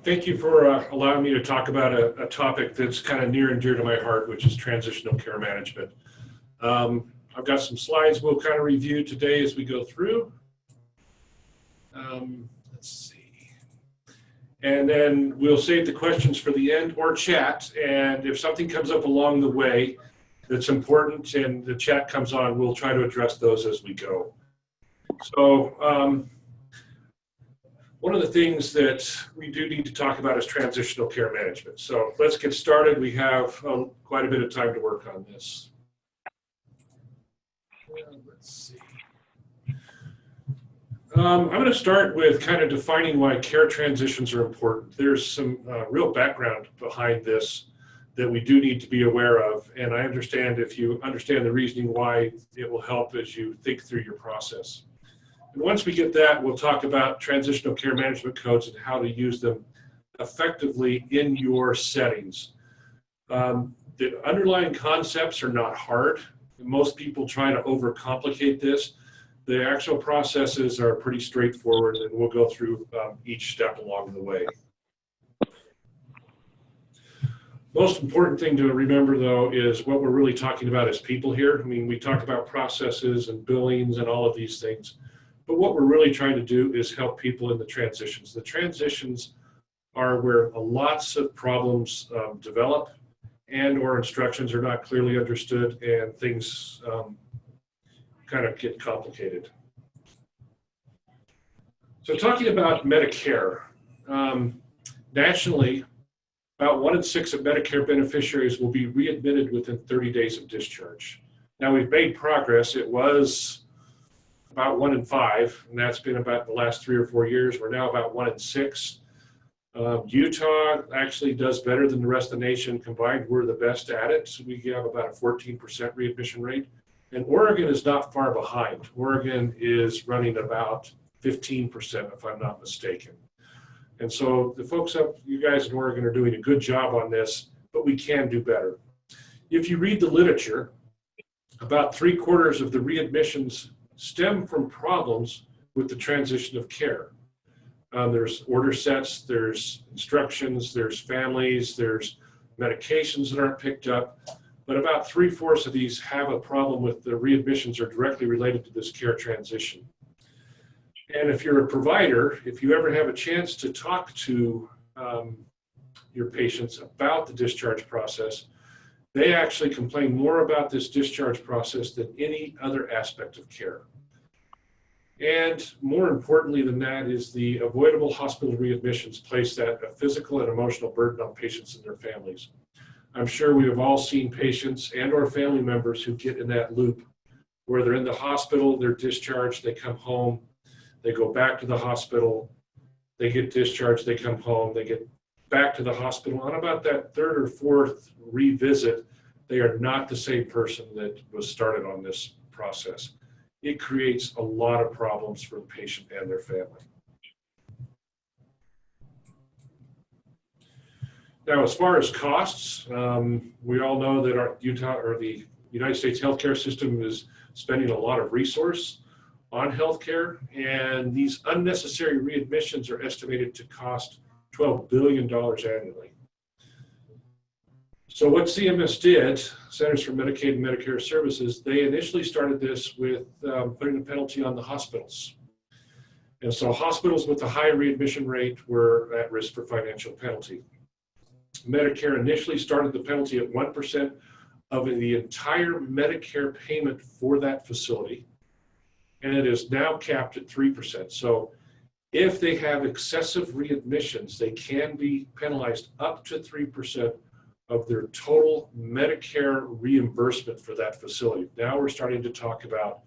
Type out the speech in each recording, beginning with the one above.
Thank you for allowing me to talk about a topic that's kind of near and dear to my heart, which is transitional care management. I've got some slides we'll kind of review today as we go through. Let's see. And then we'll save the questions for the end or chat. And if something comes up along the way that's important and the chat comes on, we'll try to address those as we go. So, one of the things that we do need to talk about is transitional care management. So let's get started. We have quite a bit of time to work on this. Let's see. I'm going to start with kind of defining why care transitions are important. There's some real background behind this that we do need to be aware of. And I understand if you understand the reasoning why, it will help as you think through your process. And once we get that, we'll talk about transitional care management codes and how to use them effectively in your settings. The underlying concepts are not hard. Most people try to overcomplicate this. The actual processes are pretty straightforward, and we'll go through each step along the way. Most important thing to remember, though, is what we're really talking about is people here. I mean, we talk about processes and billings and all of these things. But what we're really trying to do is help people in the transitions. The transitions are where lots of problems develop and or instructions are not clearly understood and things kind of get complicated. So talking about Medicare, nationally, about 1 in 6 of Medicare beneficiaries will be readmitted within 30 days of discharge. Now we've made progress. It was about 1 in 5, and that's been about the last 3 or 4 years. We're now about 1 in 6. Utah actually does better than the rest of the nation. Combined, we're the best at it. So we have about a 14% readmission rate. And Oregon is not far behind. Oregon is running about 15%, if I'm not mistaken. And so the folks up, you guys in Oregon are doing a good job on this, but we can do better. If you read the literature, about 3/4 of the readmissions stem from problems with the transition of care. There's order sets, there's instructions, there's families, there's medications that aren't picked up, but about 3/4 of these have a problem with the readmissions are directly related to this care transition. And if you're a provider, if you ever have a chance to talk to your patients about the discharge process, they actually complain more about this discharge process than any other aspect of care. And more importantly than that is the avoidable hospital readmissions place that a physical and emotional burden on patients and their families. I'm sure we have all seen patients and or family members who get in that loop where they're in the hospital, they're discharged, they come home, they go back to the hospital, they get discharged, they come home, they get back to the hospital. On about that 3rd or 4th revisit, they are not the same person that was started on this process. It creates a lot of problems for the patient and their family. Now, as far as costs, we all know that our Utah or the United States healthcare system is spending a lot of resource on healthcare, and these unnecessary readmissions are estimated to cost $12 billion annually. So what CMS did, Centers for Medicaid and Medicare Services, they initially started this with putting a penalty on the hospitals. And so hospitals with a high readmission rate were at risk for financial penalty. Medicare initially started the penalty at 1% of the entire Medicare payment for that facility, and it is now capped at 3%. So if they have excessive readmissions, they can be penalized up to 3% of their total Medicare reimbursement for that facility. Now we're starting to talk about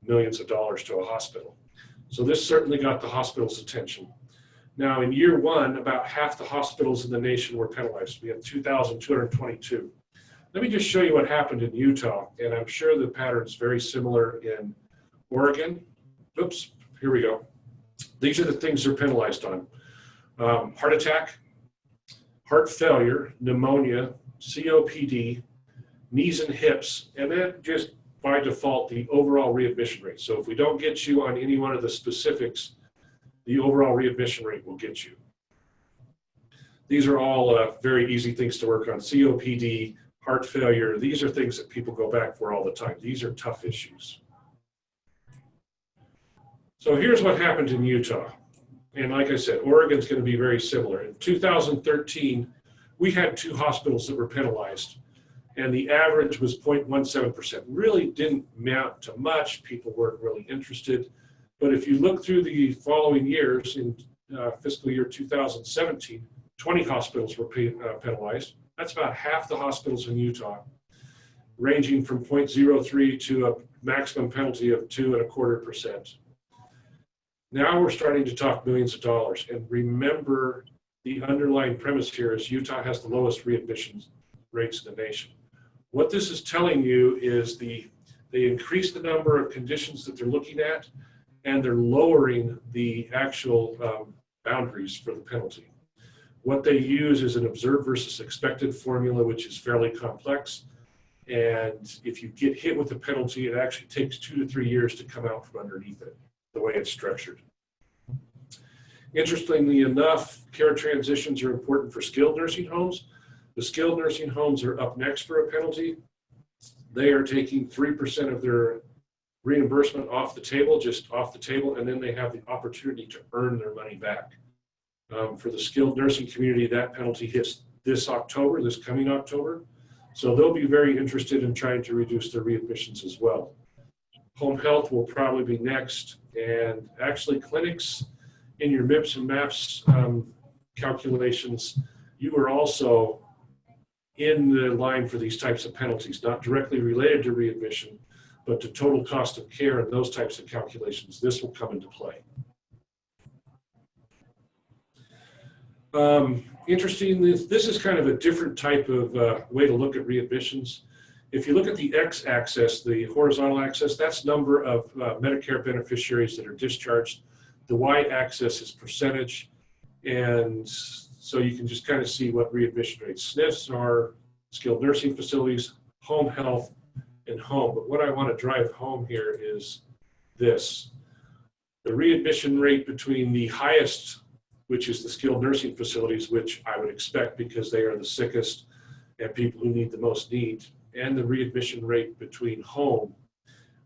millions of dollars to a hospital. So this certainly got the hospital's attention. Now in year 1, about half the hospitals in the nation were penalized. We had 2,222. Let me just show you what happened in Utah, and I'm sure the pattern's very similar in Oregon. Oops, here we go. These are the things they're penalized on. Heart attack, heart failure, pneumonia, COPD, knees and hips, and then just by default, the overall readmission rate. So if we don't get you on any one of the specifics, the overall readmission rate will get you. These are all very easy things to work on. COPD, heart failure, these are things that people go back for all the time. These are tough issues. So here's what happened in Utah. And like I said, Oregon's going to be very similar. In 2013, we had 2 hospitals that were penalized, and the average was 0.17%. Really didn't amount to much. People weren't really interested. But if you look through the following years, in fiscal year 2017, 20 hospitals were penalized. That's about half the hospitals in Utah, ranging from 0.03 to a maximum penalty of 2.25%. Now we're starting to talk millions of dollars. And remember, the underlying premise here is Utah has the lowest readmissions rates in the nation. What this is telling you is they increase the number of conditions that they're looking at, and they're lowering the actual boundaries for the penalty. What they use is an observed versus expected formula, which is fairly complex. And if you get hit with a penalty, it actually takes 2 to 3 years to come out from underneath it, the way it's structured. Interestingly enough, care transitions are important for skilled nursing homes. The skilled nursing homes are up next for a penalty. They are taking 3% of their reimbursement off the table, just off the table, and then they have the opportunity to earn their money back. For the skilled nursing community, that penalty hits this October, this coming October. So they'll be very interested in trying to reduce their readmissions as well. Home health will probably be next, and actually clinics in your MIPS and MAPS calculations, you are also in the line for these types of penalties, not directly related to readmission, but to total cost of care and those types of calculations. This will come into play. Interestingly, this is kind of a different type of way to look at readmissions. If you look at the x-axis, the horizontal axis, that's number of Medicare beneficiaries that are discharged. The y-axis is percentage, and so you can just kind of see what readmission rates. SNFs are skilled nursing facilities, home health, and home. But what I want to drive home here is this. The readmission rate between the highest, which is the skilled nursing facilities, which I would expect because they are the sickest and people who need the most need, and the readmission rate between home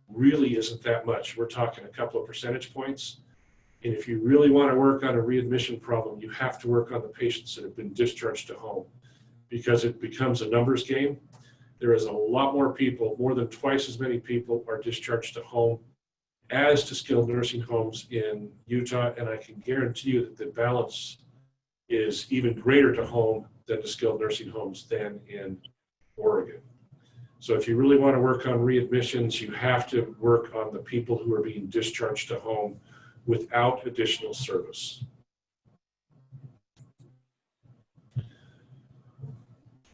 really isn't that much. We're talking a couple of percentage points. And if you really want to work on a readmission problem, you have to work on the patients that have been discharged to home, because it becomes a numbers game. There is a lot more people, more than twice as many people are discharged to home as to skilled nursing homes in Utah, and I can guarantee you that the balance is even greater to home than to skilled nursing homes than in Oregon. So if you really want to work on readmissions, you have to work on the people who are being discharged to home without additional service.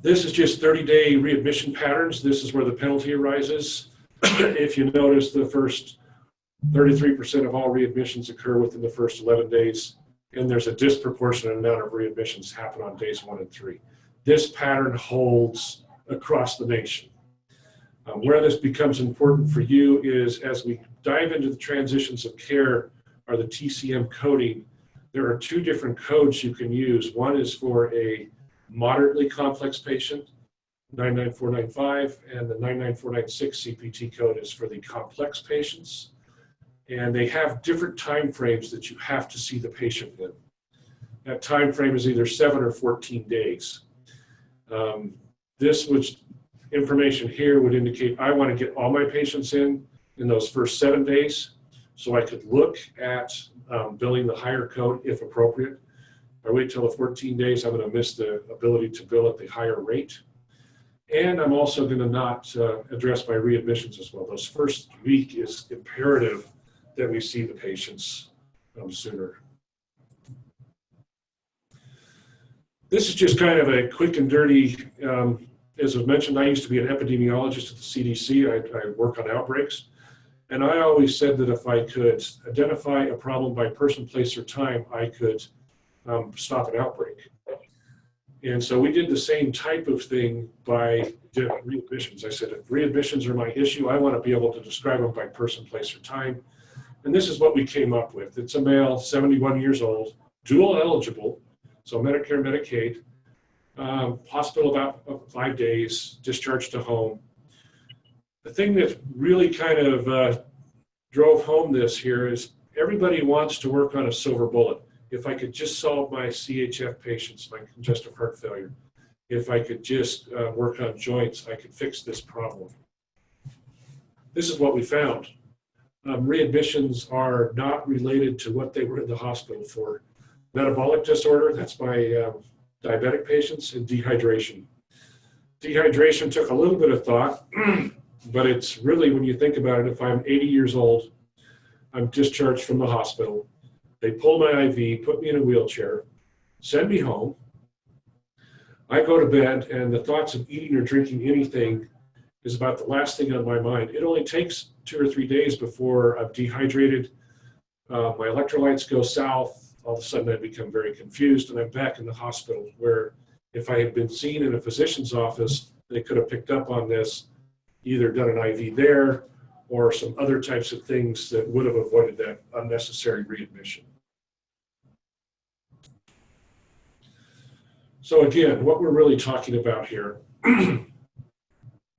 This is just 30-day readmission patterns. This is where the penalty arises. If you notice, the first 33% of all readmissions occur within the first 11 days, and there's a disproportionate amount of readmissions happen on days 1 and 3. This pattern holds across the nation. Where this becomes important for you is as we dive into the transitions of care, or the TCM coding, there are 2 different codes you can use. One is for a moderately complex patient, 99495, and the 99496 CPT code is for the complex patients. And they have different time frames that you have to see the patient in. That time frame is either 7 or 14 days. This information here would indicate I want to get all my patients in those first 7 days, so I could look at billing the higher code if appropriate. If I wait till the 14 days, I'm going to miss the ability to bill at the higher rate. And I'm also going to not address my readmissions as well. Those first week is imperative that we see the patients sooner. This is just kind of a quick and dirty, as I mentioned, I used to be an epidemiologist at the CDC. I work on outbreaks. And I always said that if I could identify a problem by person, place, or time, I could stop an outbreak. And so we did the same type of thing by readmissions. I said, if readmissions are my issue, I want to be able to describe them by person, place, or time. And this is what we came up with. It's a male, 71 years old, dual eligible, So Medicare, Medicaid, hospital about 5 days, discharge to home. The thing that really kind of drove home this here is everybody wants to work on a silver bullet. If I could just solve my CHF patients, my congestive heart failure, if I could just work on joints, I could fix this problem. This is what we found. Readmissions are not related to what they were in the hospital for. Metabolic disorder, that's my diabetic patients, and dehydration. Dehydration took a little bit of thought, but it's really, when you think about it, if I'm 80 years old, I'm discharged from the hospital, they pull my IV, put me in a wheelchair, send me home, I go to bed, and the thoughts of eating or drinking anything is about the last thing on my mind. It only takes 2 or 3 days before I'm dehydrated, my electrolytes go south, all of a sudden I become very confused, and I'm back in the hospital, where if I had been seen in a physician's office, they could have picked up on this, either done an IV there, or some other types of things that would have avoided that unnecessary readmission. So again, what we're really talking about here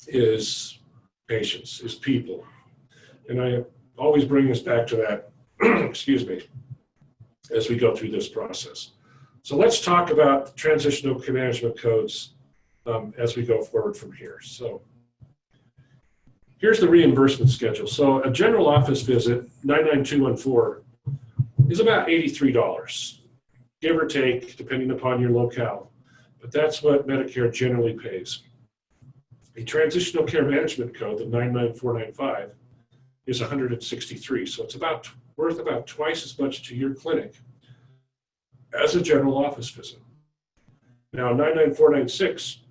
is patients, is people. And I always bring us back to that, excuse me, as we go through this process. So let's talk about transitional care management codes as we go forward from here. So here's the reimbursement schedule. So a general office visit, 99214, is about $83, give or take, depending upon your locale. But that's what Medicare generally pays. A transitional care management code, the 99495, is $163. So it's worth about twice as much to your clinic as a general office visit. Now, 99496,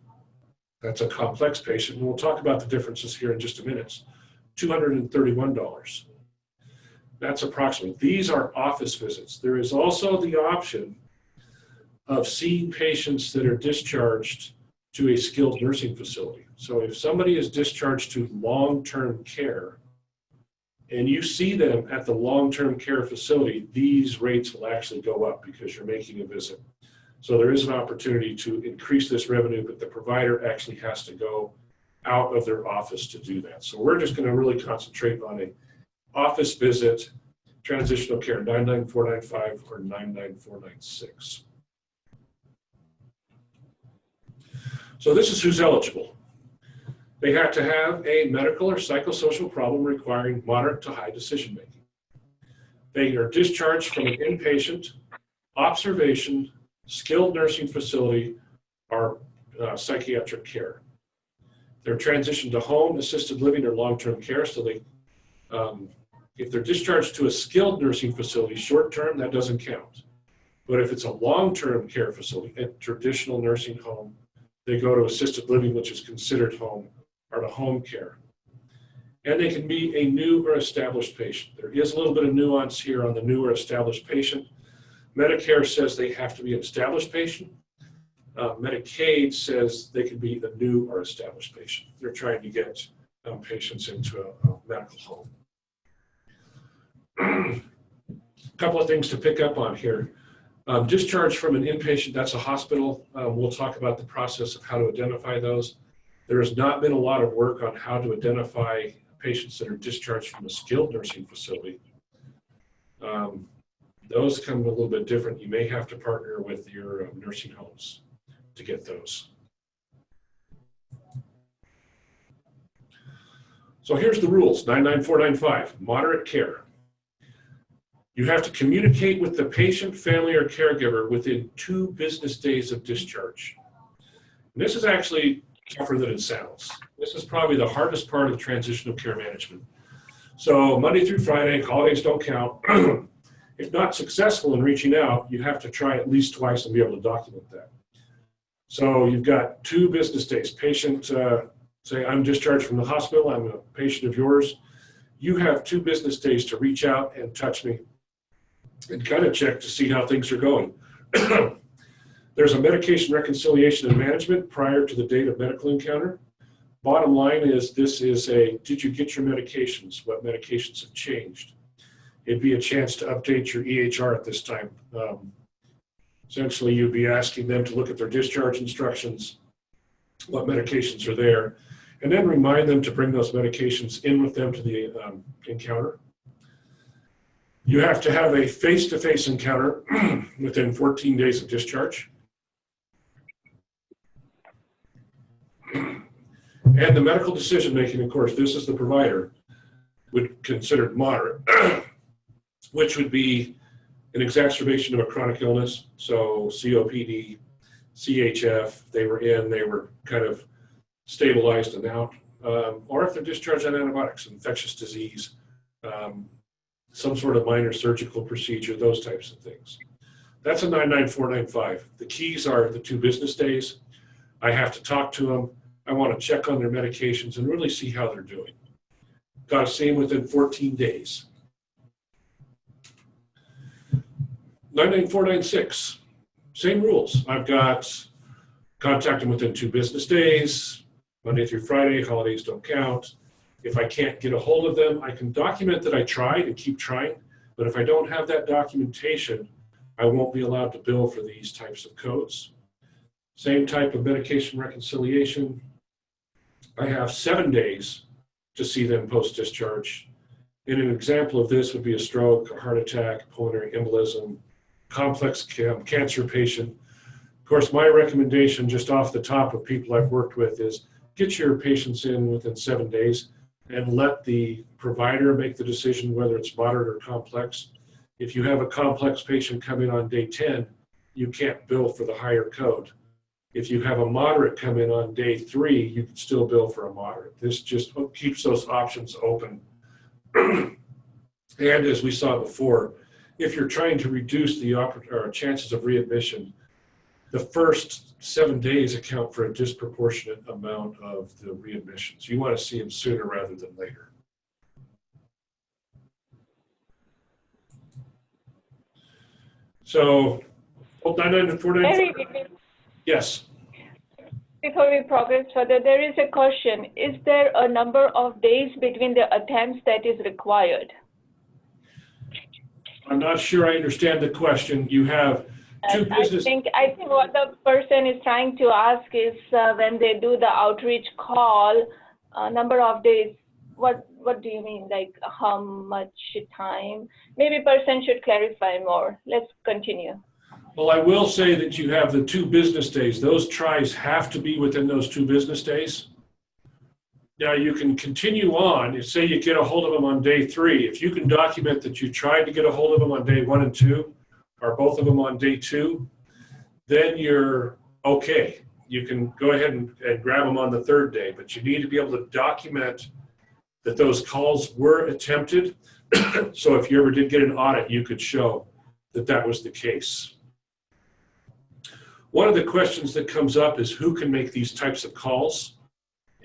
that's a complex patient, and we'll talk about the differences here in just a minute. $231. That's approximately. These are office visits. There is also the option of seeing patients that are discharged to a skilled nursing facility. So if somebody is discharged to long-term care and you see them at the long-term care facility, these rates will actually go up because you're making a visit. So there is an opportunity to increase this revenue, but the provider actually has to go out of their office to do that. So we're just going to really concentrate on a office visit, transitional care 99495 or 99496. So this is who's eligible. They have to have a medical or psychosocial problem requiring moderate to high decision making. They are discharged from an inpatient, observation, skilled nursing facility, or psychiatric care. They're transitioned to home, assisted living, or long-term care. So they, if they're discharged to a skilled nursing facility short-term, that doesn't count. But if it's a long-term care facility, a traditional nursing home, they go to assisted living, which is considered home, or to home care. And they can be a new or established patient. There is a little bit of nuance here on the new or established patient. Medicare says they have to be an established patient. Medicaid says they can be a new or established patient. They're trying to get patients into a medical home. A couple of things to pick up on here. Discharge from an inpatient, that's a hospital. We'll talk about the process of how to identify those. There has not been a lot of work on how to identify patients that are discharged from a skilled nursing facility. Those come a little bit different. You may have to partner with your nursing homes to get those. So here's the rules, 99495, moderate care. You have to communicate with the patient, family, or caregiver within 2 business days of discharge. And this is actually tougher than it sounds. This is probably the hardest part of transitional care management. So Monday through Friday, holidays don't count. If not successful in reaching out, you have to try at least twice and be able to document that. So you've got 2 business days. Patient, say I'm discharged from the hospital, I'm a patient of yours. You have 2 business days to reach out and touch me and kind of check to see how things are going. There's a medication reconciliation and management prior to the date of medical encounter. Bottom line is this is a, did you get your medications? What medications have changed? It'd be a chance to update your EHR at this time. Essentially, you'd be asking them to look at their discharge instructions, what medications are there, and then remind them to bring those medications in with them to the encounter. You have to have a face-to-face encounter within 14 days of discharge. And the medical decision-making, of course, this is the provider, would consider moderate, which would be an exacerbation of a chronic illness, so COPD, CHF, they were kind of stabilized and out, or if they're discharged on antibiotics, infectious disease, some sort of minor surgical procedure, those types of things. That's a 99495. The keys are the 2 business days. I have to talk to them. I want to check on their medications and really see how they're doing. Got to see them within 14 days. 99496, same rules. I've got contact them within 2 business days, Monday through Friday, holidays don't count. If I can't get a hold of them, I can document that I tried and keep trying, but if I don't have that documentation, I won't be allowed to bill for these types of codes. Same type of medication reconciliation. I have 7 days to see them post-discharge. And an example of this would be a stroke, a heart attack, pulmonary embolism, complex cancer patient. Of course, my recommendation just off the top of people I've worked with is get your patients in within 7 days and let the provider make the decision whether it's moderate or complex. If you have a complex patient come in on day 10, you can't bill for the higher code. If you have a moderate come in on day 3, you can still bill for a moderate. This just keeps those options open. And as we saw before, if you're trying to reduce the chances of readmission, the first 7 days account for a disproportionate amount of the readmissions. You want to see them sooner rather than later. So, 99496. Yes. Before we progress further, there is a question. Is there a number of days between the attempts that is required? I'm not sure I understand the question. You have two business. I think what the person is trying to ask is when they do the outreach call, number of days. What do you mean? Like how much time? Maybe person should clarify more. Let's continue. Well, I will say that you have the 2 business days. Those tries have to be within those 2 business days. Now you can continue on. You say you get a hold of them on day 3. If you can document that you tried to get a hold of them on day 1 and 2, or both of them on day 2, then you're okay. You can go ahead and grab them on the 3rd day, but you need to be able to document that those calls were attempted. So if you ever did get an audit, you could show that that was the case. One of the questions that comes up is who can make these types of calls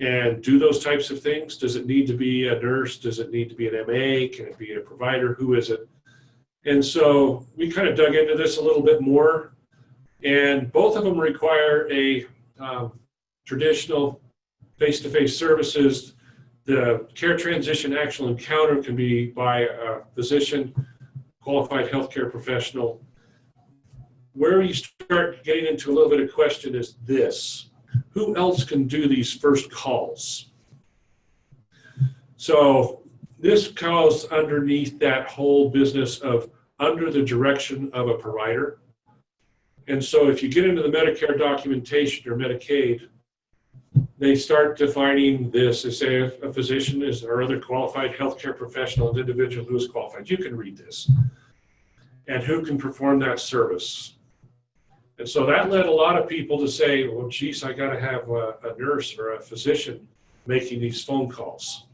and do those types of things? Does it need to be a nurse? Does it need to be an MA? Can it be a provider? Who is it? And so we kind of dug into this a little bit more, and both of them require a traditional face-to-face services. The care transition actual encounter can be by a physician, qualified healthcare professional. Where you start getting into a little bit of question is this: who else can do these first calls? So this calls underneath that whole business of under the direction of a provider. And so if you get into the Medicare documentation or Medicaid, they start defining this. They say a physician is or other qualified healthcare professional, an individual who is qualified. You can read this. And who can perform that service. And so that led a lot of people to say, well, geez, I got to have a nurse or a physician making these phone calls.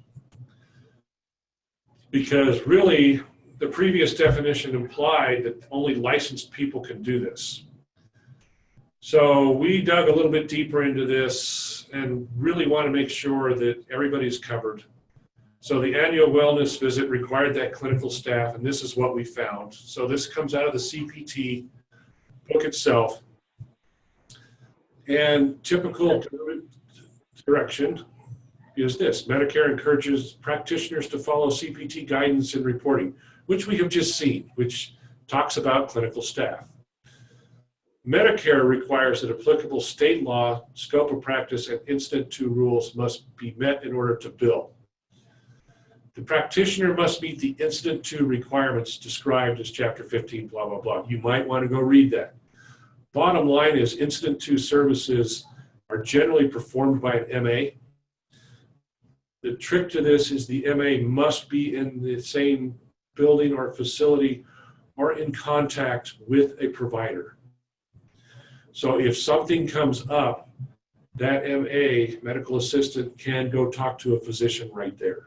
Because really, the previous definition implied that only licensed people can do this. So we dug a little bit deeper into this and really want to make sure that everybody's covered. So the annual wellness visit required that clinical staff, and this is what we found. So this comes out of the CPT book itself. And typical direction is this: Medicare encourages practitioners to follow CPT guidance in reporting, which we have just seen, which talks about clinical staff. Medicare requires that applicable state law, scope of practice, and incident to rules must be met in order to bill. The practitioner must meet the incident to requirements described as Chapter 15, blah, blah, blah. You might want to go read that. Bottom line is incident to services are generally performed by an MA. The trick to this is the MA must be in the same building or facility or in contact with a provider. So if something comes up, that MA, medical assistant, can go talk to a physician right there,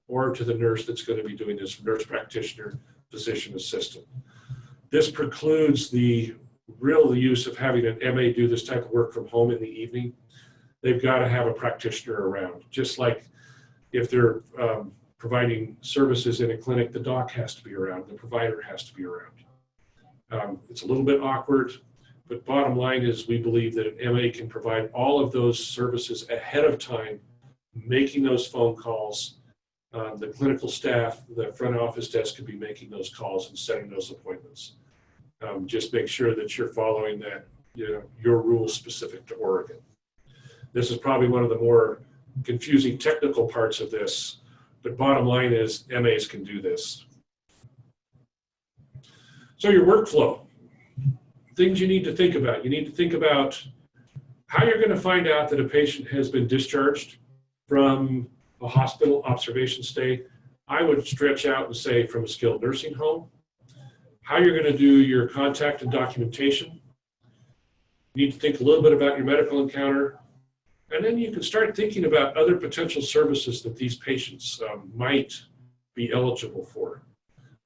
or to the nurse that's going to be doing this, nurse practitioner, physician assistant. This precludes the real use of having an MA do this type of work from home in the evening. They've got to have a practitioner around. Just like if they're providing services in a clinic, the doc has to be around, the provider has to be around. It's a little bit awkward, but bottom line is we believe that an MA can provide all of those services ahead of time, making those phone calls. The clinical staff, the front office desk could be making those calls and setting those appointments. Just make sure that you're following that, your rules specific to Oregon. This is probably one of the more confusing technical parts of this, but bottom line is MAs can do this. So your workflow, things you need to think about. You need to think about how you're going to find out that a patient has been discharged from a hospital observation stay. I would stretch out and say from a skilled nursing home. How you're going to do your contact and documentation. You need to think a little bit about your medical encounter. And then you can start thinking about other potential services that these patients might be eligible for.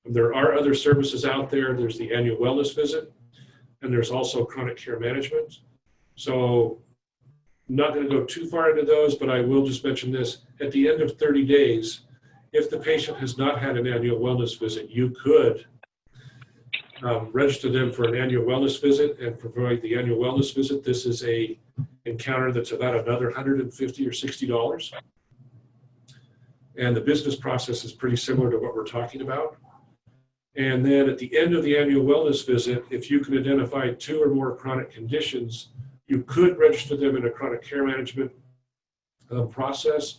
There are other services out there. There's the annual wellness visit, and there's also chronic care management. So I'm not going to go too far into those, but I will just mention this. At the end of 30 days, if the patient has not had an annual wellness visit, you could register them for an annual wellness visit and provide the annual wellness visit. This is a encounter that's about another $150 or $60. And the business process is pretty similar to what we're talking about. And then at the end of the annual wellness visit, if you can identify 2 or more chronic conditions, you could register them in a chronic care management process.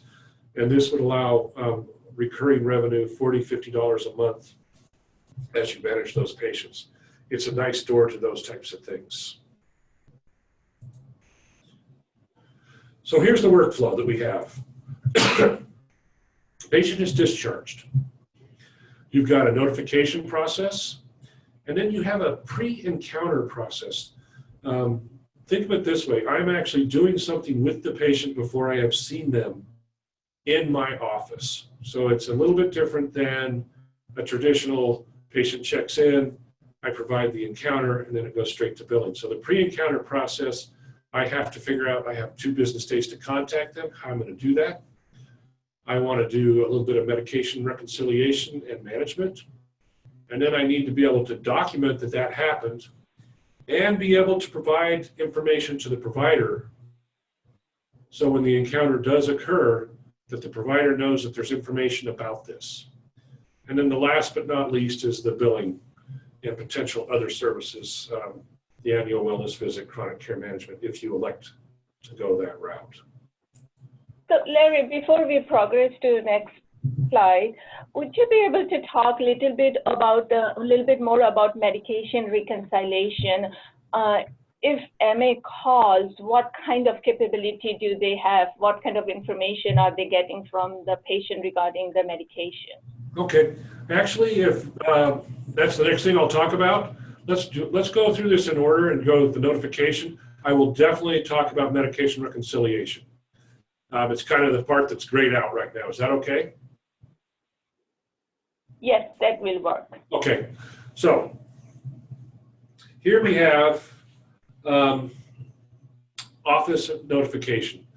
And this would allow recurring revenue, $40, $50 a month as you manage those patients. It's a nice door to those types of things. So here's the workflow that we have. Patient is discharged. You've got a notification process, and then you have a pre-encounter process. Think of it this way. I'm actually doing something with the patient before I have seen them in my office. So it's a little bit different than a traditional patient checks in, I provide the encounter, and then it goes straight to billing. So the pre-encounter process, I have to figure out, I have 2 business days to contact them, how I'm going to do that. I want to do a little bit of medication reconciliation and management. And then I need to be able to document that that happened and be able to provide information to the provider. So when the encounter does occur, that the provider knows that there's information about this. And then the last but not least is the billing and potential other services, the annual wellness visit, chronic care management, if you elect to go that route. So Larry, before we progress to the next slide, would you be able to talk a little bit more about medication reconciliation? If MA calls, what kind of capability do they have? What kind of information are they getting from the patient regarding the medication? Okay, actually, if that's the next thing I'll talk about, let's go through this in order and go with the notification. I will definitely talk about medication reconciliation. It's kind of the part that's grayed out right now. Is that okay? Yes, that will work. Okay, so here we have office notification.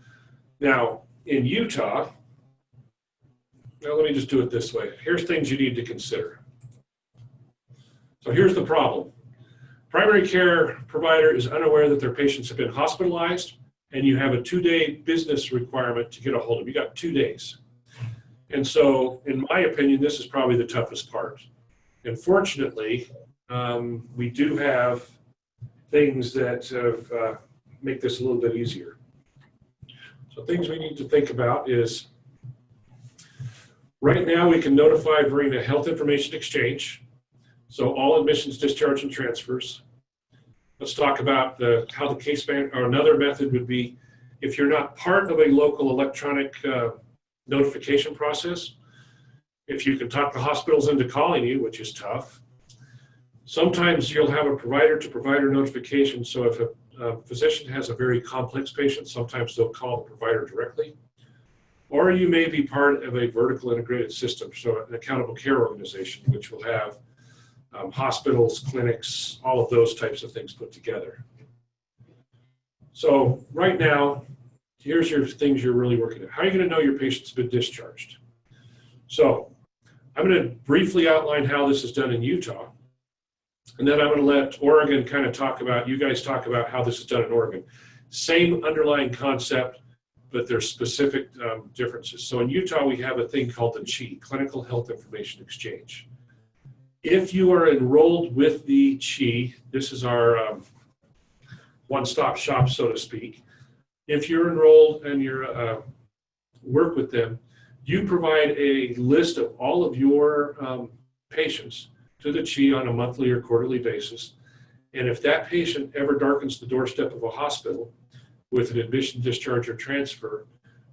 Now, in Utah, now let me just do it this way. Here's things you need to consider. So here's the problem. Primary care provider is unaware that their patients have been hospitalized, and you have a 2-day business requirement to get a hold of. You got 2 days. And so, in my opinion, this is probably the toughest part. And fortunately, we do have things that make this a little bit easier. So things we need to think about is, right now we can notify during the health information exchange. So all admissions, discharge, and transfers. Let's talk about how the case manager, or another method would be, if you're not part of a local electronic notification process, if you can talk the hospitals into calling you, which is tough. Sometimes you'll have a provider-to-provider notification. So if a physician has a very complex patient, sometimes they'll call the provider directly. Or you may be part of a vertical integrated system, so an accountable care organization, which will have hospitals, clinics, all of those types of things put together. So right now, here's your things you're really working at. How are you going to know your patient's been discharged? So I'm going to briefly outline how this is done in Utah. And then I'm going to let Oregon kind of talk about, you guys talk about how this is done in Oregon. Same underlying concept, but there's specific differences. So in Utah, we have a thing called the CHI, Clinical Health Information Exchange. If you are enrolled with the CHI, this is our one-stop shop, so to speak. If you're enrolled and you're work with them, you provide a list of all of your patients to the CHI on a monthly or quarterly basis. And if that patient ever darkens the doorstep of a hospital with an admission, discharge, or transfer,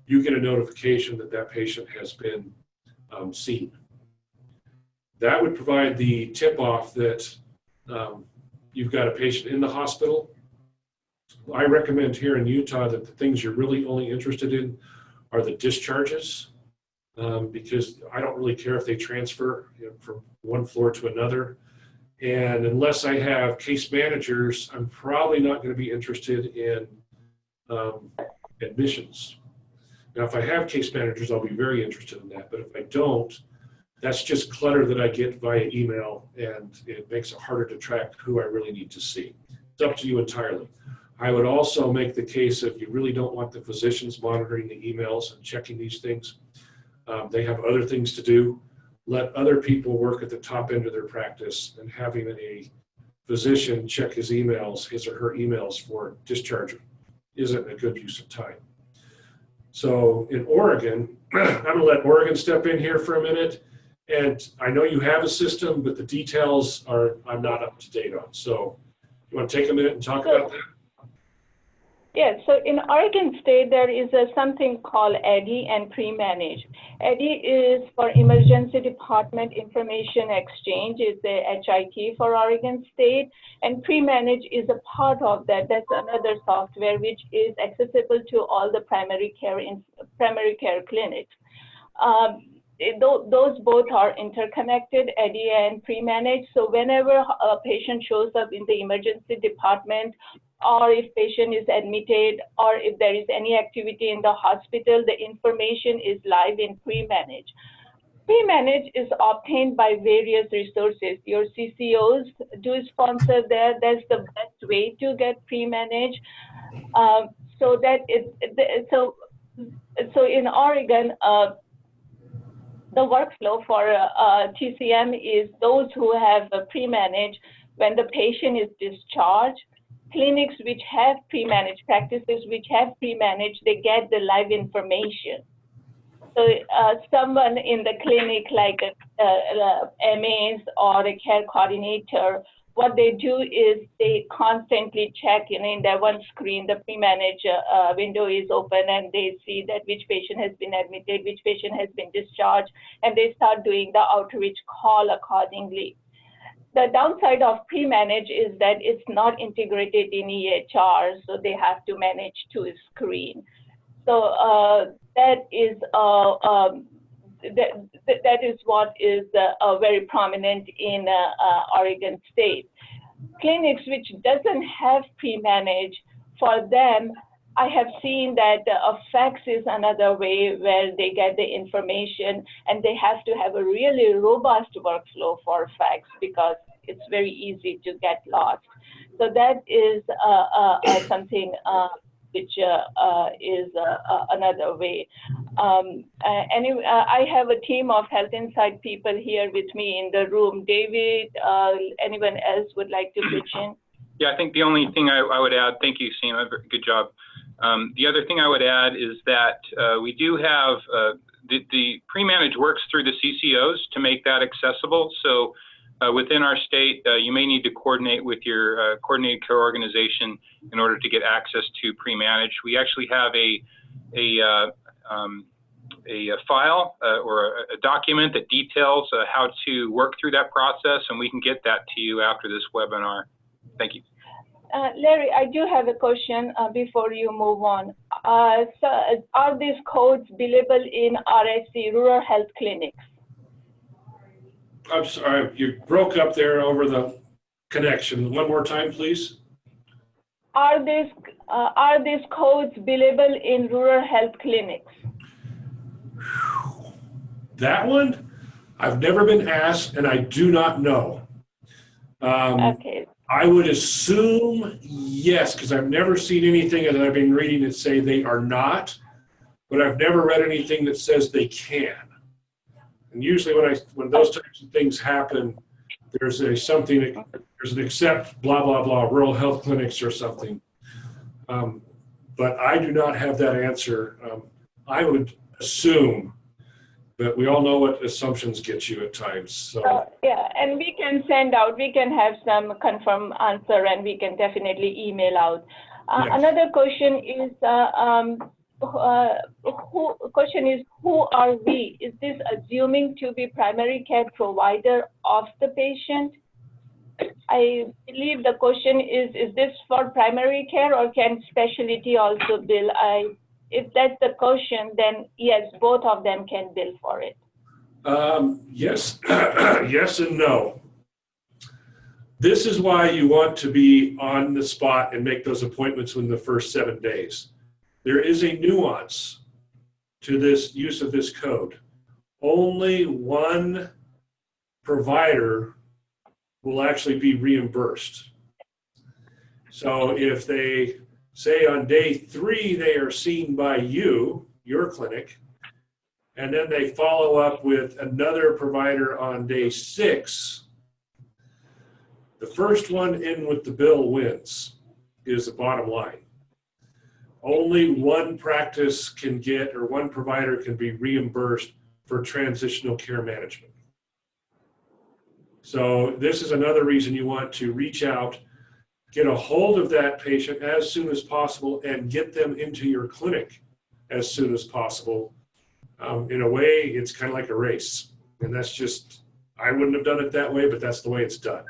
you get a notification that that patient has been seen. That would provide the tip-off that you've got a patient in the hospital. I recommend here in Utah that the things you're really only interested in are the discharges, because I don't really care if they transfer from one floor to another. And unless I have case managers, I'm probably not going to be interested in admissions. Now, if I have case managers, I'll be very interested in that. But if I don't, that's just clutter that I get via email, and it makes it harder to track who I really need to see. It's up to you entirely. I would also make the case, if you really don't want the physicians monitoring the emails and checking these things, they have other things to do. Let other people work at the top end of their practice, and having a physician check his or her emails for discharge isn't a good use of time. So in Oregon, I'm going to let Oregon step in here for a minute. And I know you have a system, but the details I'm not up to date on. So you want to take a minute and talk about that? Yes, so in Oregon State, there is something called EDI and pre-manage. EDI is for Emergency Department Information Exchange. It's a HIT for Oregon State. And pre-manage is a part of that. That's another software which is accessible to all the primary care clinics. Those both are interconnected, EDI and pre-manage. So whenever a patient shows up in the emergency department, or if patient is admitted, or if there is any activity in the hospital, the information is live in pre-manage. Pre-manage is obtained by various resources. Your CCOs do sponsor that. That's the best way to get pre-manage. So in Oregon, the workflow for TCM is those who have pre-managed when the patient is discharged. Clinics which have pre-managed, practices which have pre-managed, they get the live information. So someone in the clinic, like MAs or a care coordinator, what they do is they constantly check, in their one screen, the pre-manage window is open, and they see that which patient has been admitted, which patient has been discharged, and they start doing the outreach call accordingly. The downside of pre-manage is that it's not integrated in EHR, so they have to manage to a screen. So that is what is very prominent in Oregon State. Clinics which doesn't have pre-manage, for them, I have seen that a fax is another way where they get the information, and they have to have a really robust workflow for fax because it's very easy to get lost. So that is something which is another way. Anyway, I have a team of HealthInsight people here with me in the room. David, anyone else would like to pitch in? Yeah, I think the only thing I would add, thank you, Seema, good job. The other thing I would add is that we do have, the pre-manage works through the CCOs to make that accessible. So within our state, you may need to coordinate with your coordinated care organization in order to get access to pre-manage. We actually have a file or a document that details how to work through that process, and we can get that to you after this webinar. Thank you. Larry, I do have a question before you move on. So are these codes billable in RHC, rural health clinics? I'm sorry, you broke up there over the connection. One more time, please. Are these codes billable in rural health clinics? That one, I've never been asked, and I do not know. Okay. I would assume yes, because I've never seen anything that I've been reading that say they are not, but I've never read anything that says they can. And usually when those types of things happen, there's there's an accept blah blah blah rural health clinics or something. But I do not have that answer. I would assume, but we all know what assumptions get you at times. So yeah, and we can have some confirmed answer, and we can definitely email out. Yes. Another question is, who are we? Is this assuming to be primary care provider of the patient? I believe the question is this for primary care, or can specialty also bill? If that's the question, then yes, both of them can bill for it. Yes, yes and no. This is why you want to be on the spot and make those appointments within the first 7 days. There is a nuance to this use of this code. Only one provider will actually be reimbursed. So if they say on day 3 they are seen by you, your clinic, and then they follow up with another provider on day 6, the first one in with the bill wins, is the bottom line. Only one practice can get, or one provider can be reimbursed for transitional care management. So this is another reason you want to reach out, get a hold of that patient as soon as possible, and get them into your clinic as soon as possible. In a way, it's kind of like a race. And that's just, I wouldn't have done it that way, but that's the way it's done.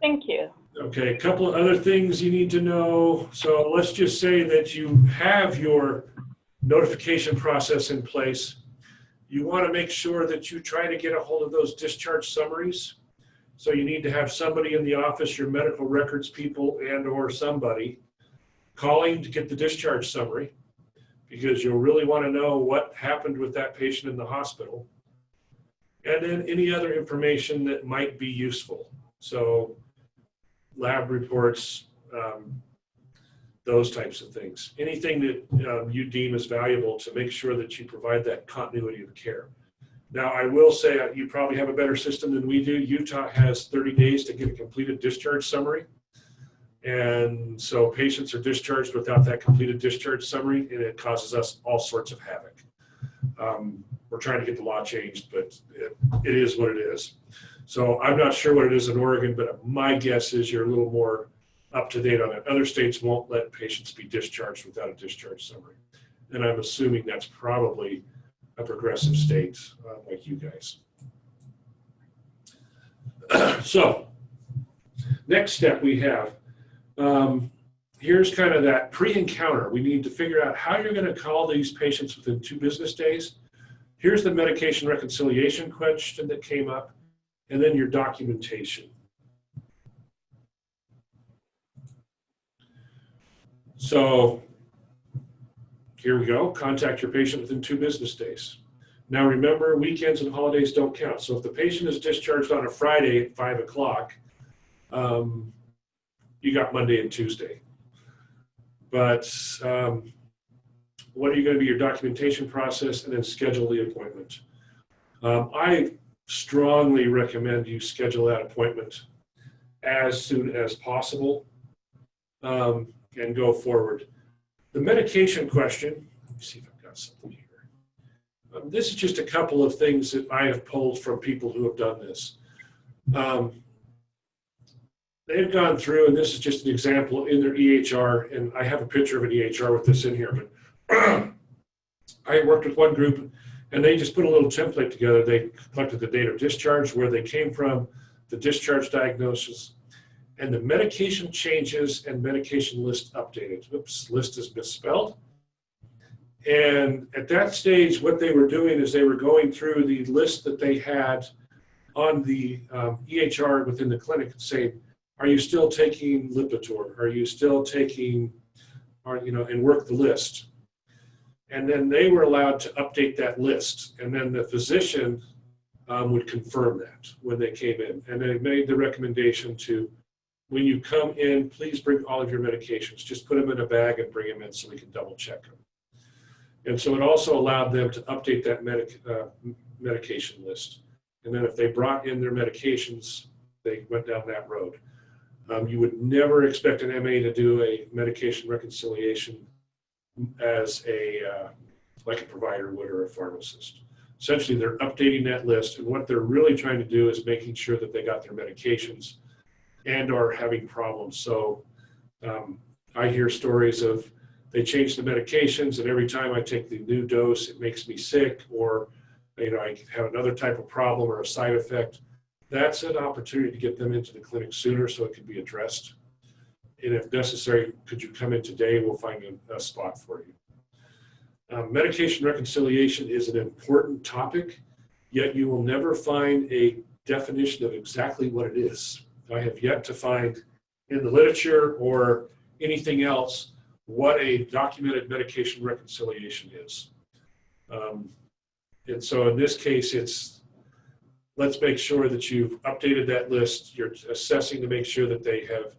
Thank you. Okay, a couple of other things you need to know. So let's just say that you have your notification process in place. You want to make sure that you try to get a hold of those discharge summaries. So you need to have somebody in the office, your medical records people and or somebody, calling to get the discharge summary, because you'll really want to know what happened with that patient in the hospital. And then any other information that might be useful. So lab reports, those types of things. Anything that you deem as valuable to make sure that you provide that continuity of care. Now, I will say you probably have a better system than we do. Utah has 30 days to get a completed discharge summary. And so patients are discharged without that completed discharge summary, and it causes us all sorts of havoc. We're trying to get the law changed, but it is what it is. So I'm not sure what it is in Oregon, but my guess is you're a little more up to date on it. Other states won't let patients be discharged without a discharge summary. And I'm assuming that's probably a progressive state like you guys. So next step we have, here's kind of that pre-encounter. We need to figure out how you're going to call these patients within 2 business days. Here's the medication reconciliation question that came up, and then your documentation. So here we go. Contact your patient within 2 business days. Now remember, weekends and holidays don't count. So if the patient is discharged on a Friday at 5 o'clock, you got Monday and Tuesday. But what are you going to be your documentation process, and then schedule the appointment? I strongly recommend you schedule that appointment as soon as possible and go forward. The medication question, let me see if I've got something here. This is just a couple of things that I have pulled from people who have done this. They've gone through, and this is just an example in their EHR, and I have a picture of an EHR with this in here, but I worked with one group, and they just put a little template together. They collected the date of discharge, where they came from, the discharge diagnosis, and the medication changes and medication list updated. Oops, list is misspelled. And at that stage, what they were doing is they were going through the list that they had on the EHR within the clinic and saying, are you still taking Lipitor? Are you still taking, and work the list. And then they were allowed to update that list. And then the physician would confirm that when they came in. And they made the recommendation to, when you come in, please bring all of your medications. Just put them in a bag and bring them in so we can double check them. And so it also allowed them to update that medication list. And then if they brought in their medications, they went down that road. You would never expect an MA to do a medication reconciliation as like a provider would or a pharmacist. Essentially, they're updating that list, and what they're really trying to do is making sure that they got their medications and are having problems. So I hear stories of they change the medications, and every time I take the new dose, it makes me sick, or I have another type of problem or a side effect. That's an opportunity to get them into the clinic sooner so it can be addressed. And if necessary, could you come in today? We'll find a spot for you. Medication reconciliation is an important topic, yet you will never find a definition of exactly what it is. I have yet to find in the literature or anything else what a documented medication reconciliation is. And so in this case, it's, let's make sure that you've updated that list. You're assessing to make sure that they have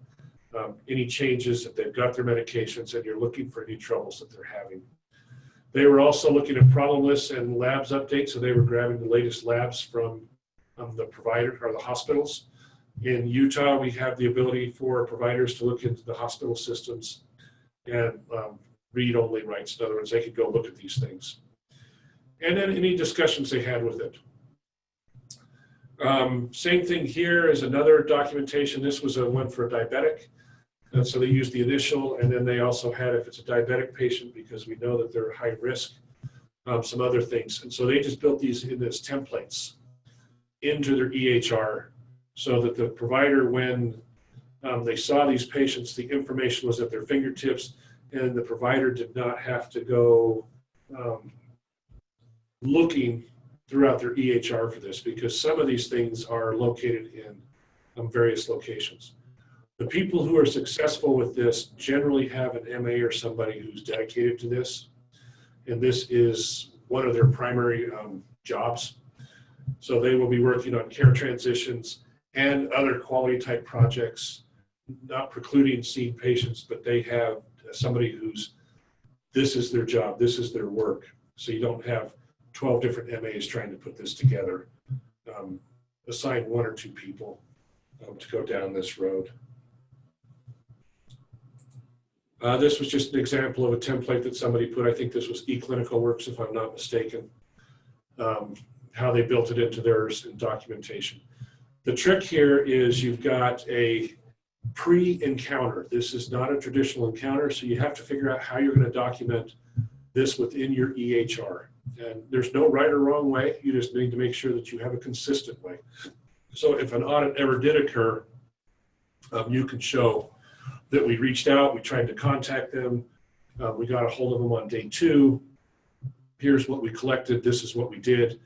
any changes, that they've got their medications, and you're looking for any troubles that they're having. They were also looking at problem lists and labs updates, so they were grabbing the latest labs from the provider or the hospitals. In Utah, we have the ability for providers to look into the hospital systems and read-only rights. In other words, they could go look at these things. And then any discussions they had with it. Same thing here is another documentation. This was one for a diabetic. And so they used the initial, and then they also had, if it's a diabetic patient, because we know that they're high risk, some other things. And so they just built these in as templates into their EHR so that the provider, when they saw these patients, the information was at their fingertips, and the provider did not have to go looking throughout their EHR for this, because some of these things are located in various locations. The people who are successful with this generally have an MA or somebody who's dedicated to this, and this is one of their primary jobs. So they will be working on care transitions and other quality type projects, not precluding seeing patients, but they have somebody who's, this is their job, this is their work. So you don't have 12 different MAs trying to put this together. Assign one or two people to go down this road. This was just an example of a template that somebody put. I think this was eClinicalWorks, if I'm not mistaken, how they built it into theirs in documentation. The trick here is you've got a pre-encounter. This is not a traditional encounter, so you have to figure out how you're going to document this within your EHR. And there's no right or wrong way. You just need to make sure that you have a consistent way. So if an audit ever did occur, you can show that we reached out, we tried to contact them, we got a hold of them on day 2, here's what we collected, this is what we did,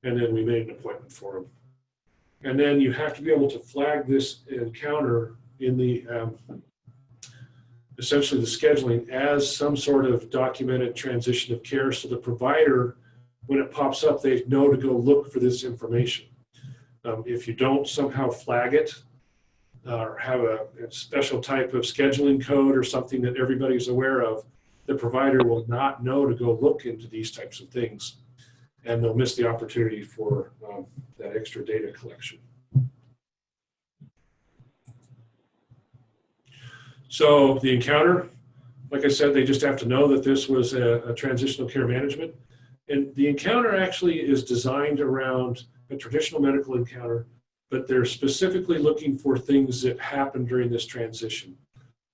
and then we made an appointment for them. And then you have to be able to flag this encounter in the, essentially the scheduling as some sort of documented transition of care, so the provider, when it pops up, they know to go look for this information. If you don't somehow flag it, or have a special type of scheduling code or something that everybody's aware of, the provider will not know to go look into these types of things, and they'll miss the opportunity for that extra data collection. So the encounter, like I said, they just have to know that this was a transitional care management. And the encounter actually is designed around a traditional medical encounter, but they're specifically looking for things that happen during this transition.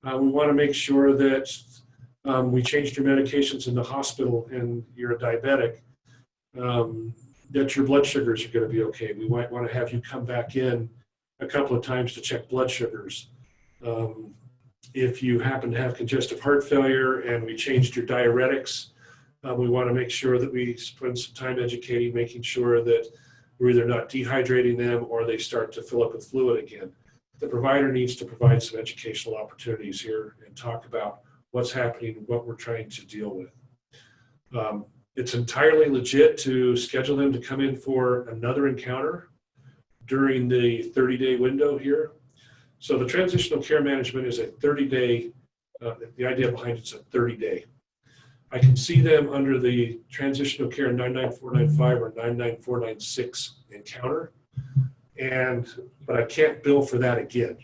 We want to make sure that we changed your medications in the hospital and you're a diabetic, that your blood sugars are going to be okay. We might want to have you come back in a couple of times to check blood sugars. If you happen to have congestive heart failure and we changed your diuretics, we want to make sure that we spend some time educating, making sure that we're either not dehydrating them or they start to fill up with fluid again. The provider needs to provide some educational opportunities here and talk about what's happening and what we're trying to deal with. It's entirely legit to schedule them to come in for another encounter during the 30-day window here. So the transitional care management is a 30-day, the idea behind it's a 30-day. I can see them under the transitional care 99495 or 99496 encounter, but I can't bill for that again.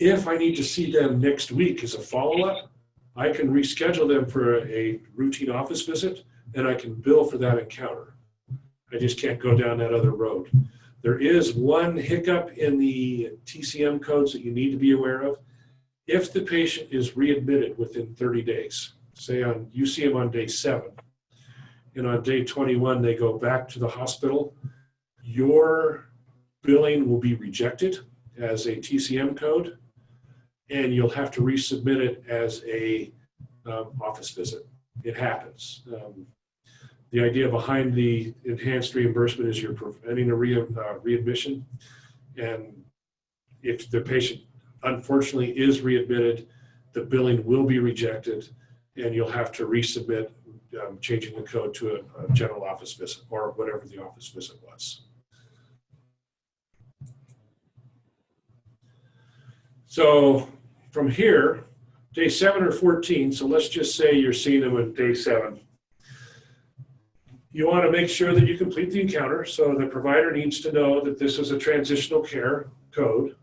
If I need to see them next week as a follow-up, I can reschedule them for a routine office visit and I can bill for that encounter. I just can't go down that other road. There is one hiccup in the TCM codes that you need to be aware of. If the patient is readmitted within 30 days, say you see them on day 7, and on day 21 they go back to the hospital, your billing will be rejected as a TCM code, and you'll have to resubmit it as a office visit. It happens. The idea behind the enhanced reimbursement is you're preventing a readmission, and if the patient unfortunately is readmitted, the billing will be rejected, and you'll have to resubmit changing the code to a general office visit or whatever the office visit was. So from here, day 7 or 14, so let's just say you're seeing them on day 7. You want to make sure that you complete the encounter, so the provider needs to know that this is a transitional care code.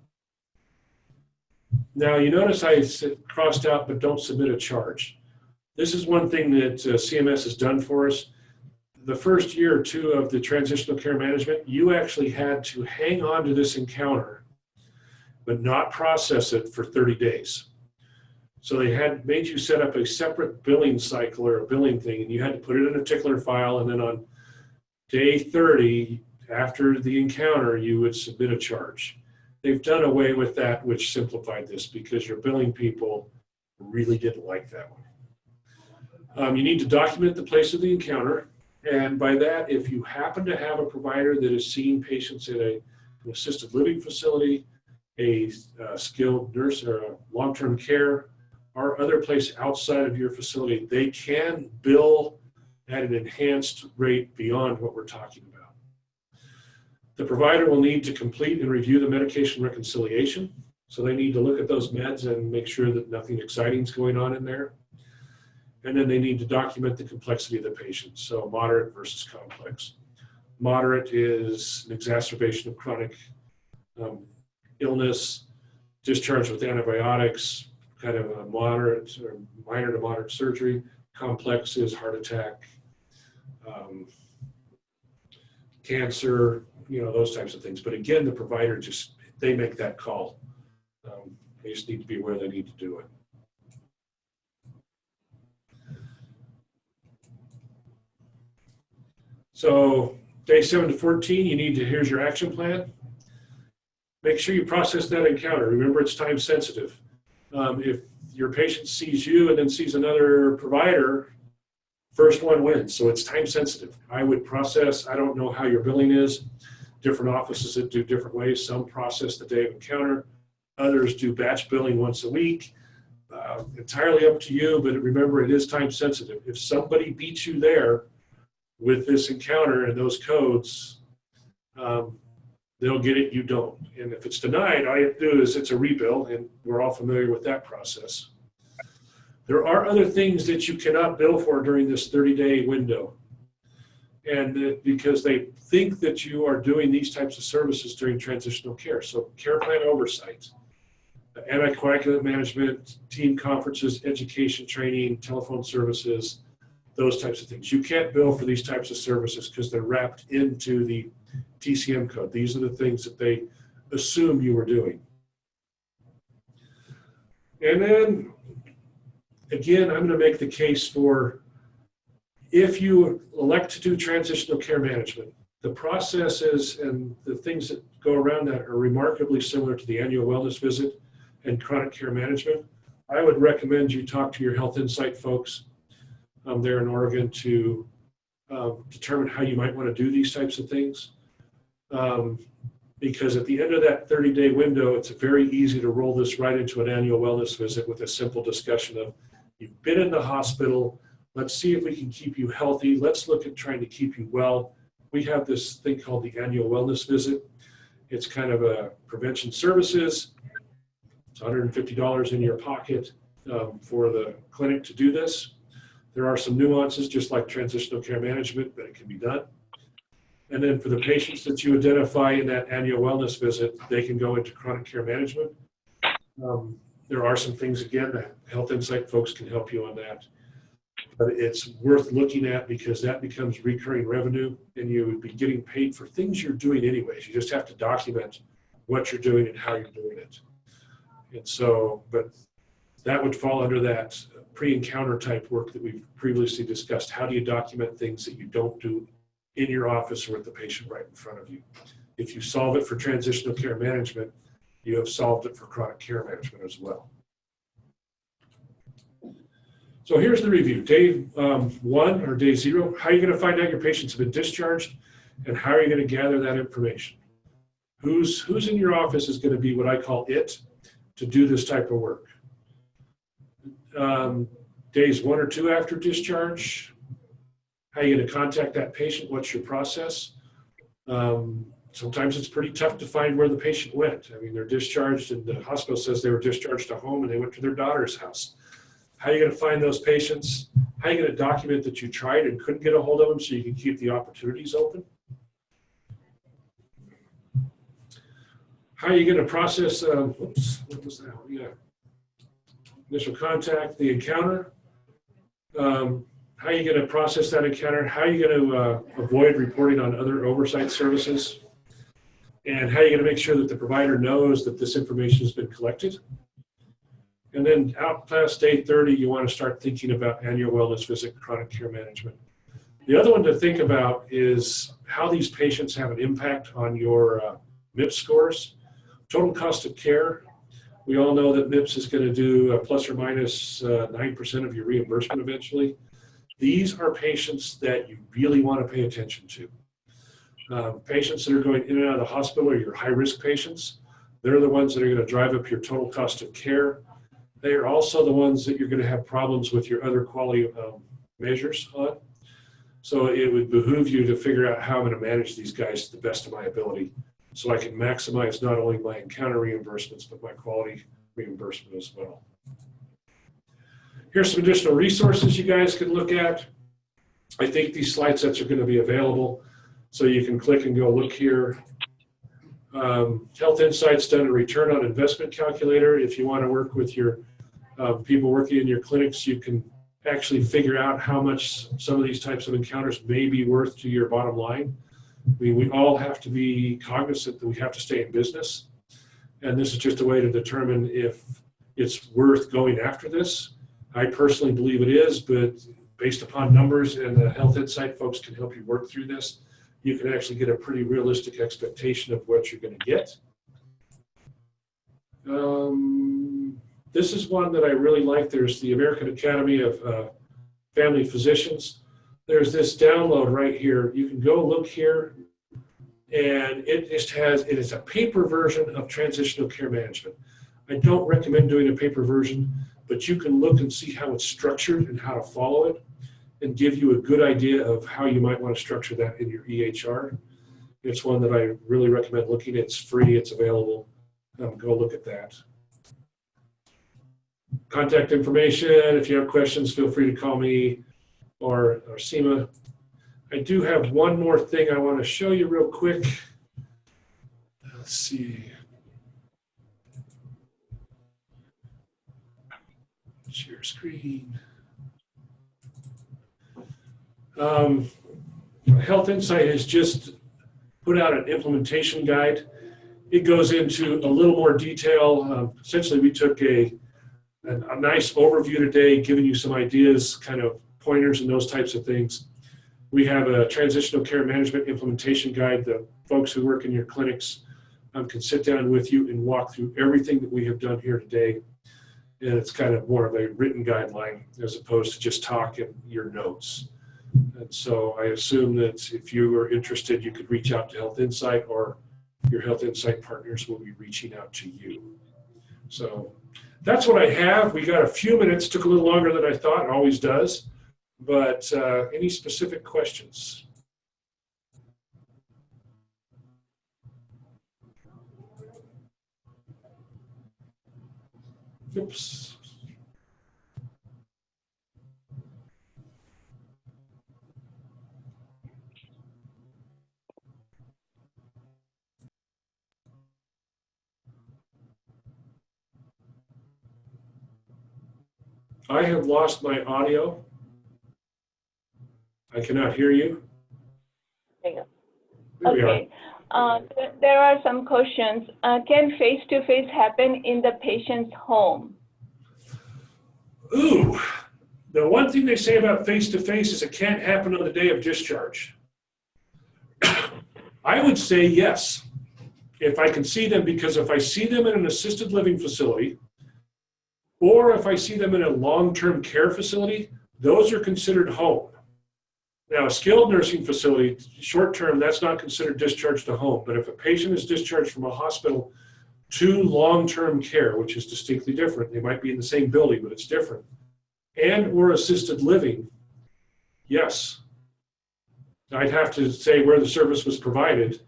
Now you notice I crossed out, but don't submit a charge. This is one thing that CMS has done for us. The first year or two of the transitional care management, you actually had to hang on to this encounter, but not process it for 30 days. So they had made you set up a separate billing cycle or a billing thing, and you had to put it in a particular file, and then on day 30, after the encounter, you would submit a charge. They've done away with that, which simplified this because your billing people really didn't like that one. You need to document the place of the encounter, and by that, if you happen to have a provider that is seeing patients at an assisted living facility, a skilled nurse or a long-term care, or other place outside of your facility, they can bill at an enhanced rate beyond what we're talking about. The provider will need to complete and review the medication reconciliation. So they need to look at those meds and make sure that nothing exciting is going on in there. And then they need to document the complexity of the patient. So moderate versus complex. Moderate is an exacerbation of chronic illness, discharge with antibiotics, kind of a moderate or minor to moderate surgery. Complex is heart attack, cancer, those types of things. But again, the provider they make that call. They just need to be aware they need to do it. So day 7 to 14, here's your action plan. Make sure you process that encounter. Remember, it's time sensitive. If your patient sees you and then sees another provider, first one wins. So it's time sensitive. I would process, I don't know how your billing is. Different offices that do different ways. Some process the day of encounter. Others do batch billing once a week. Entirely up to you, but remember, it is time sensitive. If somebody beats you there with this encounter and those codes, they'll get it, you don't. And if it's denied, all you have to do is it's a rebill, and we're all familiar with that process. There are other things that you cannot bill for during this 30-day window. and because they think that you are doing these types of services during transitional care. So care plan oversight, anticoagulant management, team conferences, education training, telephone services, those types of things. You can't bill for these types of services because they're wrapped into the TCM code. These are the things that they assume you were doing. And then, again, I'm going to make the case for if you elect to do transitional care management, the processes and the things that go around that are remarkably similar to the annual wellness visit and chronic care management. I would recommend you talk to your HealthInsight folks there in Oregon to determine how you might want to do these types of things. Because at the end of that 30-day window, it's very easy to roll this right into an annual wellness visit with a simple discussion of, you've been in the hospital, let's see if we can keep you healthy, let's look at trying to keep you well. We have this thing called the annual wellness visit. It's kind of a prevention services. It's $150 in your pocket for the clinic to do this. There are some nuances, just like transitional care management, but it can be done. And then for the patients that you identify in that annual wellness visit, they can go into chronic care management. There are some things, again, that HealthInsight folks can help you on that. But it's worth looking at because that becomes recurring revenue and you would be getting paid for things you're doing anyways. You just have to document what you're doing and how you're doing it. And so, but that would fall under that pre-encounter type work that we've previously discussed. How do you document things that you don't do in your office or with the patient right in front of you? If you solve it for transitional care management, you have solved it for chronic care management as well. So here's the review. Day 1 or day 0, how are you going to find out your patients have been discharged and how are you going to gather that information? Who's in your office is going to be what I call it to do this type of work. Days 1 or 2 after discharge, how are you going to contact that patient? What's your process? Sometimes it's pretty tough to find where the patient went. I mean, they're discharged and the hospital says they were discharged to home and they went to their daughter's house. How are you going to find those patients? How are you going to document that you tried and couldn't get a hold of them so you can keep the opportunities open? How are you going to process, whoops, what was that? Yeah. Initial contact, the encounter. How are you going to process that encounter? How are you going to avoid reporting on other oversight services? And how are you going to make sure that the provider knows that this information has been collected? And then out past day 30, you want to start thinking about annual wellness visit, chronic care management. The other one to think about is how these patients have an impact on your MIPS scores. Total cost of care. We all know that MIPS is going to do plus or minus 9% of your reimbursement eventually. These are patients that you really want to pay attention to. Patients that are going in and out of the hospital are your high-risk patients. They're the ones that are going to drive up your total cost of care. They are also the ones that you're going to have problems with your other quality measures on. So it would behoove you to figure out how I'm going to manage these guys to the best of my ability so I can maximize not only my encounter reimbursements, but my quality reimbursement as well. Here's some additional resources you guys can look at. I think these slide sets are going to be available, so you can click and go look here. HealthInsight's done a return on investment calculator. If you want to work with your people working in your clinics, you can actually figure out how much some of these types of encounters may be worth to your bottom line. I mean, we all have to be cognizant that we have to stay in business. And this is just a way to determine if it's worth going after this. I personally believe it is, but based upon numbers, and the HealthInsight folks can help you work through this, you can actually get a pretty realistic expectation of what you're going to get. This is one that I really like. There's the American Academy of Family Physicians. There's this download right here. You can go look here, and it is a paper version of transitional care management. I don't recommend doing a paper version, but you can look and see how it's structured and how to follow it and give you a good idea of how you might want to structure that in your EHR. It's one that I really recommend looking at. It's free, it's available. Go look at that. Contact information. If you have questions, feel free to call me or Seema. I do have one more thing I want to show you real quick. Let's see. Share screen. HealthInsight has just put out an implementation guide. It goes into a little more detail. Essentially, we took a nice overview today, giving you some ideas, kind of pointers and those types of things. We have a transitional care management implementation guide. The folks who work in your clinics can sit down with you and walk through everything that we have done here today. And it's kind of more of a written guideline as opposed to just talk in your notes. And so I assume that if you are interested, you could reach out to HealthInsight, or your HealthInsight partners will be reaching out to you. So that's what I have. We got a few minutes, took a little longer than I thought, it always does. But any specific questions? Oops. I have lost my audio. I cannot hear you. There you There go. we are. Okay. There are some questions. Can face-to-face happen in the patient's home? Ooh, the one thing they say about face-to-face is it can't happen on the day of discharge. I would say yes, if I can see them, because if I see them in an assisted living facility, or if I see them in a long-term care facility, those are considered home. Now, a skilled nursing facility, short-term, that's not considered discharge to home. But if a patient is discharged from a hospital to long-term care, which is distinctly different, they might be in the same building, but it's different, and or assisted living, yes. I'd have to say where the service was provided.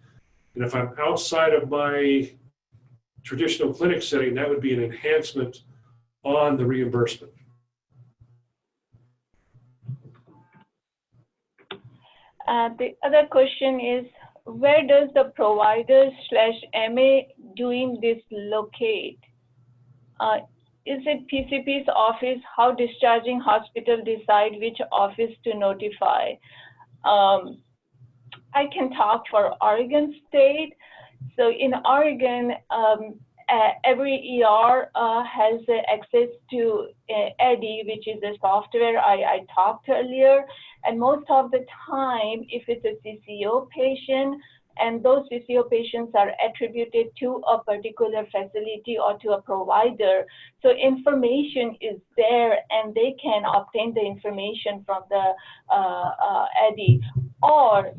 And if I'm outside of my traditional clinic setting, that would be an enhancement on the reimbursement. The other question is, where does the provider/MA doing this locate? Is it PCP's office? How discharging hospital decide which office to notify? I can talk for Oregon State. So in Oregon, every ER has access to EDI, which is a software I talked earlier. And most of the time, if it's a CCO patient, and those CCO patients are attributed to a particular facility or to a provider, so information is there, and they can obtain the information from the EDI. Or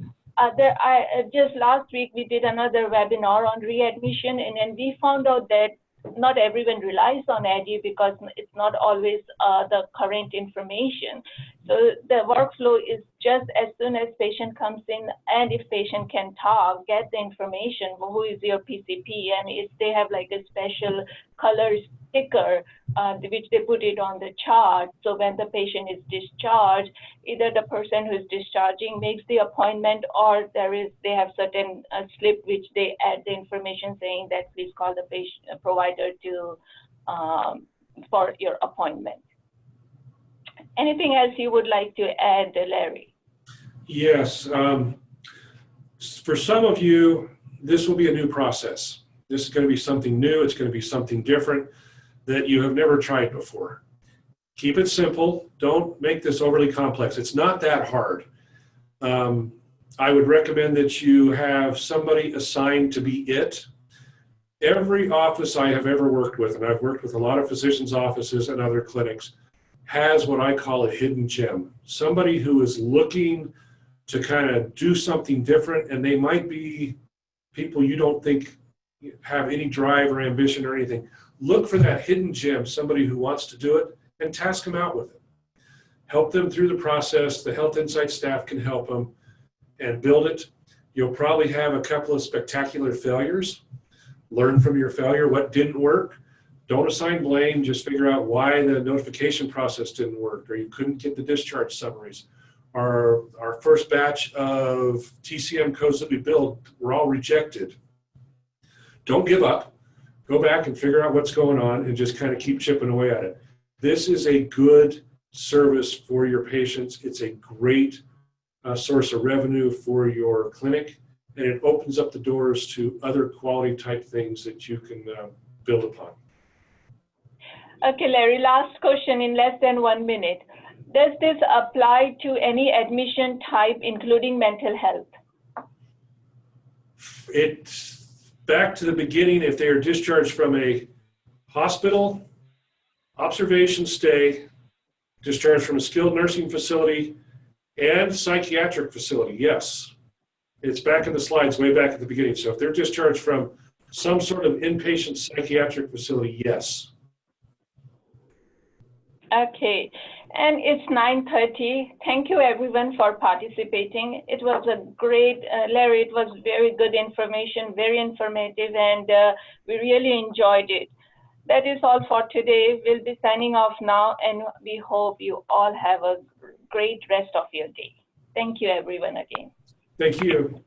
just last week, we did another webinar on readmission, and then we found out that not everyone relies on EDI because it's not always the current information. So the workflow is just as soon as patient comes in, and if patient can talk, get the information, who is your PCP, and if they have like a special color sticker, which they put it on the chart. So when the patient is discharged, either the person who is discharging makes the appointment, or they have certain slip which they add the information saying that please call the patient provider to for your appointment. Anything else you would like to add, Larry? Yes. For some of you, this will be a new process. This is going to be something new. It's going to be something different that you have never tried before. Keep it simple. Don't make this overly complex. It's not that hard. I would recommend that you have somebody assigned to be it. Every office I have ever worked with, and I've worked with a lot of physicians' offices and other clinics, has what I call a hidden gem. Somebody who is looking to kind of do something different, and they might be people you don't think have any drive or ambition or anything. Look for that hidden gem, somebody who wants to do it, and task them out with it. Help them through the process. The HealthInsight staff can help them and build it. You'll probably have a couple of spectacular failures. Learn from your failure, what didn't work. Don't assign blame, just figure out why the notification process didn't work, or you couldn't get the discharge summaries, our first batch of TCM codes that we built were all rejected. Don't give up. Go back and figure out what's going on and just kind of keep chipping away at it. This is a good service for your patients. It's a great source of revenue for your clinic, and it opens up the doors to other quality type things that you can build upon. Okay, Larry, last question in less than 1 minute. Does this apply to any admission type, including mental health? It's back to the beginning. If they are discharged from a hospital, observation stay, discharged from a skilled nursing facility, and psychiatric facility, yes. It's back in the slides way back at the beginning. So if they're discharged from some sort of inpatient psychiatric facility, yes. Okay, and it's 9:30. Thank you everyone for participating. It was a great, Larry, it was very good information, very informative, and we really enjoyed it. That is all for today. We'll be signing off now, and we hope you all have a great rest of your day. Thank you everyone again. Thank you.